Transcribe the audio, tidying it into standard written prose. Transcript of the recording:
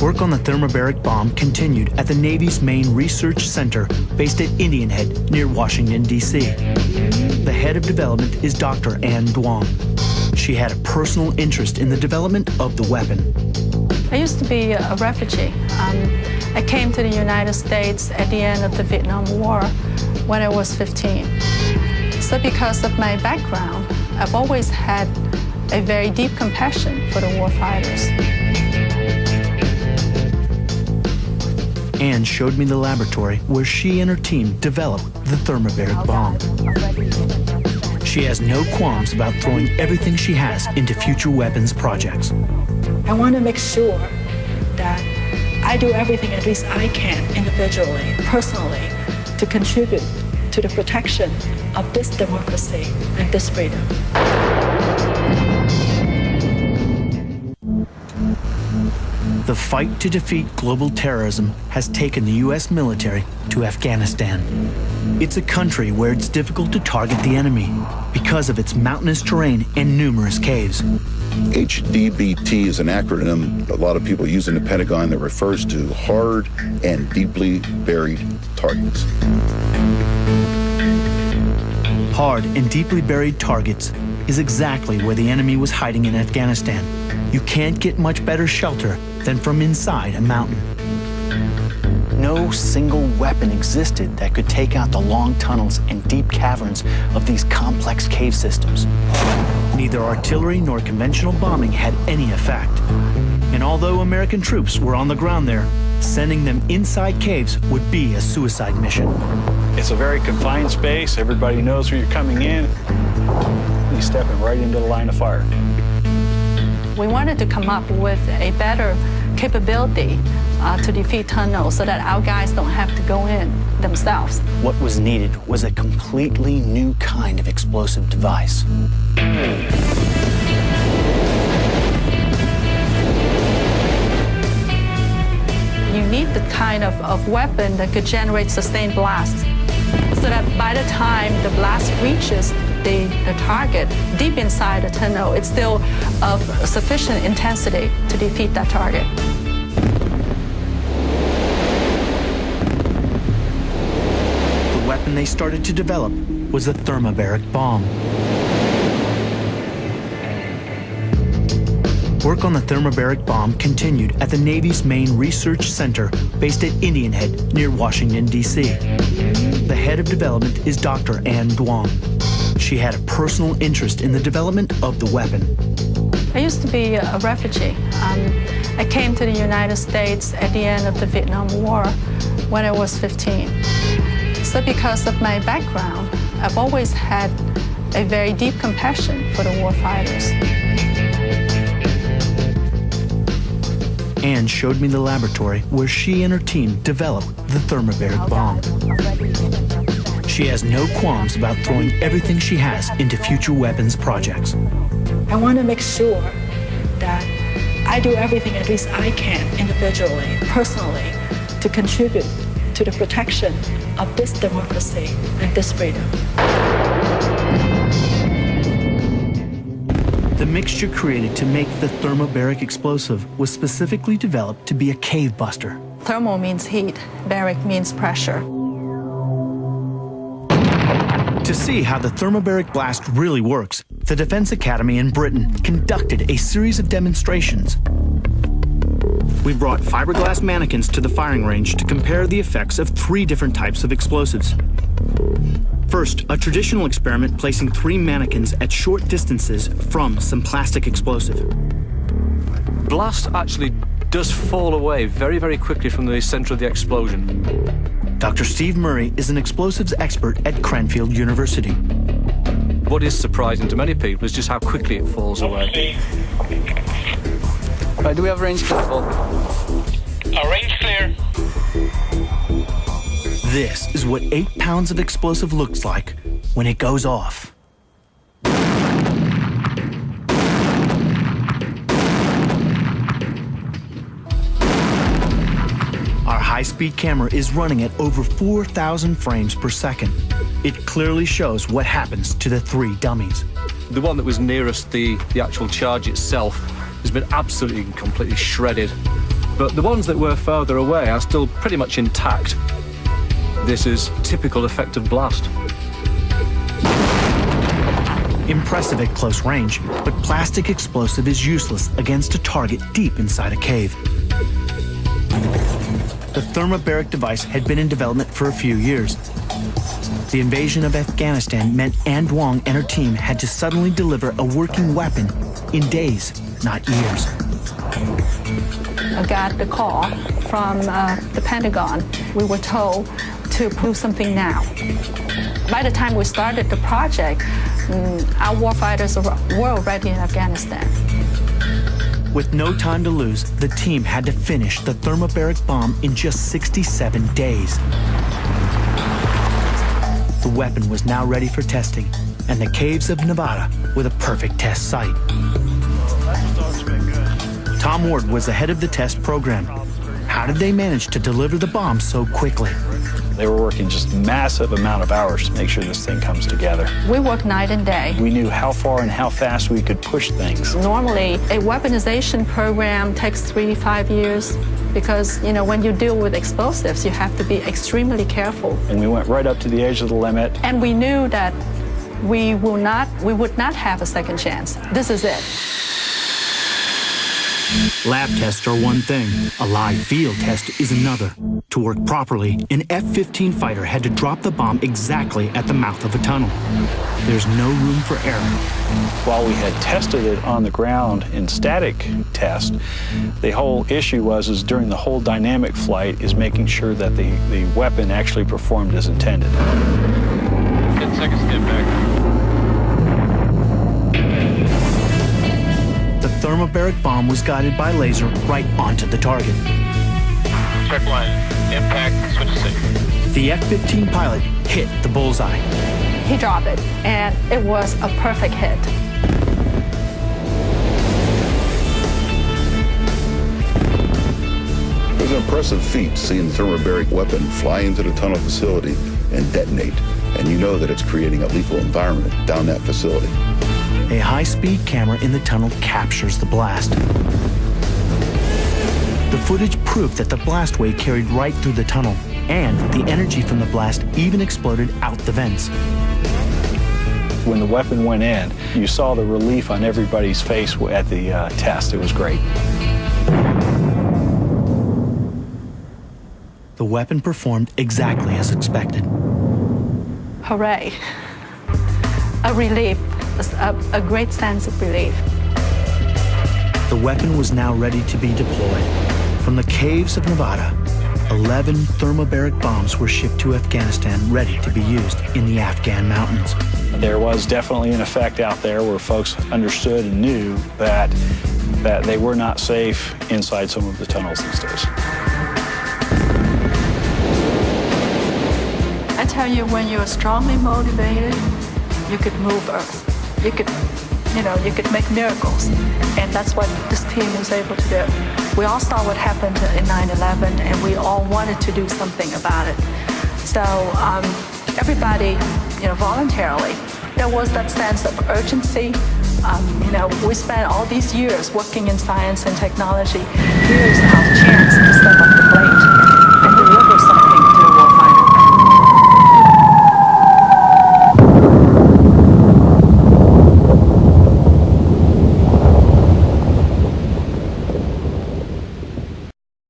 Work on the thermobaric bomb continued at the Navy's main research center based at Indian Head near Washington, D.C. The head of development is Dr. Ann Duong. She had a personal interest in the development of the weapon. I used to be a refugee. I came to the United States at the end of the Vietnam War when I was 15. So because of my background, I've always had a very deep compassion for the warfighters. Anne showed me the laboratory where she and her team developed the thermobaric bomb. She has no qualms about throwing everything she has into future weapons projects. I want to make sure that I do everything at least I can individually, personally, to contribute to the protection of this democracy and this freedom. The fight to defeat global terrorism has taken the U.S. military to Afghanistan. It's a country where it's difficult to target the enemy because of its mountainous terrain and numerous caves. HDBT is an acronym a lot of people use in the Pentagon that refers to hard and deeply buried targets. Hard and deeply buried targets is exactly where the enemy was hiding in Afghanistan. You can't get much better shelter than from inside a mountain. No single weapon existed that could take out the long tunnels and deep caverns of these complex cave systems. Neither artillery nor conventional bombing had any effect. And although American troops were on the ground there, sending them inside caves would be a suicide mission. It's a very confined space. Everybody knows where you're coming in. You're stepping right into the line of fire. We wanted to come up with a better capability to defeat tunnels so that our guys don't have to go in themselves. What was needed was a completely new kind of explosive device. You need the kind of weapon that could generate sustained blasts so that by the time the blast reaches the target deep inside the tunnel, it's still of sufficient intensity to defeat that target. The weapon they started to develop was a thermobaric bomb. Work on the thermobaric bomb continued at the Navy's main research center based at Indian Head near Washington, D.C. The head of development is Dr. Ann Duong. She had a personal interest in the development of the weapon. I used to be a refugee. I came to the United States at the end of the Vietnam War when I was 15. So because of my background, I've always had a very deep compassion for the warfighters. Anne showed me the laboratory where she and her team developed the thermobaric bomb. She has no qualms about throwing everything she has into future weapons projects. I want to make sure that I do everything at least I can individually, personally, to contribute to the protection of this democracy and this freedom. The mixture created to make the thermobaric explosive was specifically developed to be a cave buster. Thermal means heat, baric means pressure. To see how the thermobaric blast really works, the Defense Academy in Britain conducted a series of demonstrations. We brought fiberglass mannequins to the firing range to compare the effects of 3 different types of explosives. First, a traditional experiment placing 3 mannequins at short distances from some plastic explosive. Blast actually does fall away very, very quickly from the center of the explosion. Dr. Steve Murray is an explosives expert at Cranfield University. What is surprising to many people is just how quickly it falls away. Right, do we have range clear? Range clear. This is what 8 pounds of explosive looks like when it goes off. Our high-speed camera is running at over 4,000 frames per second. It clearly shows what happens to the 3 dummies. The one that was nearest the actual charge itself has been absolutely and completely shredded. but the ones that were further away are still pretty much intact. This is typical effective blast. Impressive at close range, but plastic explosive is useless against a target deep inside a cave. The thermobaric device had been in development for a few years. The invasion of Afghanistan meant Ann Duong and her team had to suddenly deliver a working weapon in days, not years. I got the call from the Pentagon. We were told to do something now. By the time we started the project, our warfighters were already in Afghanistan. With no time to lose, the team had to finish the thermobaric bomb in just 67 days. The weapon was now ready for testing, and the caves of Nevada were the perfect test site. Tom Ward was the head of the test program. How did they manage to deliver the bomb so quickly? They were working just massive amount of hours to make sure this thing comes together. We worked night and day. We knew how far and how fast we could push things. Normally, a weaponization program takes 3 to 5 years because, you know, when you deal with explosives, you have to be extremely careful. And we went right up to the edge of the limit. And we knew that we would not have a second chance. This is it. Lab tests are one thing, a live field test is another. To work properly, an F-15 fighter had to drop the bomb exactly at the mouth of a tunnel. There's no room for error. While we had tested it on the ground in static test, the whole issue is during the whole dynamic flight is making sure that the weapon actually performed as intended. 10 seconds to get back. The thermobaric bomb was guided by laser right onto the target. Check line. Impact. Switch to safe. The F-15 pilot hit the bullseye. He dropped it, and it was a perfect hit. It was an impressive feat seeing the thermobaric weapon fly into the tunnel facility and detonate. And you know that it's creating a lethal environment down that facility. A high-speed camera in the tunnel captures the blast. The footage proved that the blast wave carried right through the tunnel, and the energy from the blast even exploded out the vents. When the weapon went in, you saw the relief on everybody's face at the test. It was great. The weapon performed exactly as expected. Hooray. A relief, a great sense of relief. The weapon was now ready to be deployed. From the caves of Nevada, 11 thermobaric bombs were shipped to Afghanistan ready to be used in the Afghan mountains. There was definitely an effect out there where folks understood and knew that they were not safe inside some of the tunnels these days. I tell you, when you're strongly motivated, you could move Earth. You could make miracles. And that's what this team was able to do. We all saw what happened in 9/11, and we all wanted to do something about it. So everybody, voluntarily, there was that sense of urgency. We spent all these years working in science and technology, years